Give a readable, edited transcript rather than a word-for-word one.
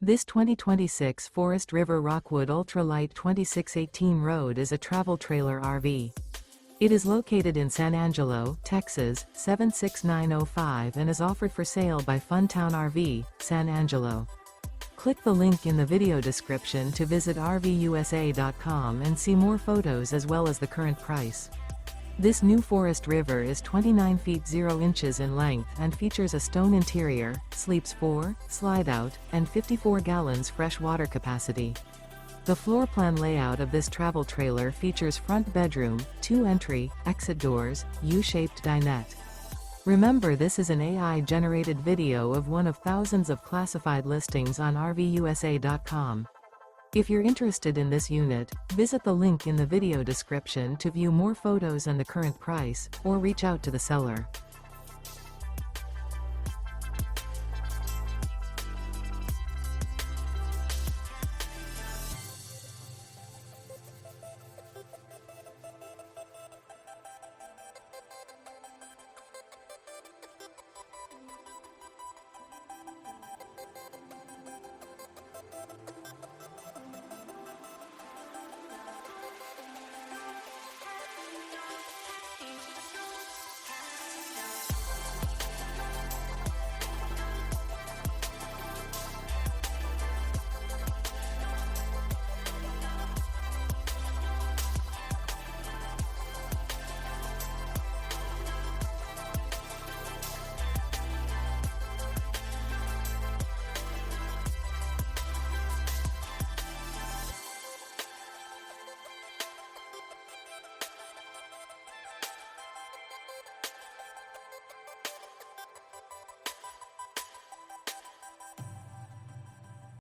This 2026 Forest River Rockwood Ultralight 2618 Road is a travel trailer RV. It is located in San Angelo, Texas, 76905 and is offered for sale by Funtown RV, San Angelo. Click the link in the video description to visit RVUSA.com and see more photos as well as the current price. This new Forest River is 29 feet 0 inches in length and features a stone interior, sleeps 4, slide-out, and 54 gallons fresh water capacity. The floor plan layout of this travel trailer features front bedroom, 2 entry, exit doors, U-shaped dinette. Remember, this is an AI-generated video of one of thousands of classified listings on RVUSA.com. If you're interested in this unit, visit the link in the video description to view more photos and the current price, or reach out to the seller.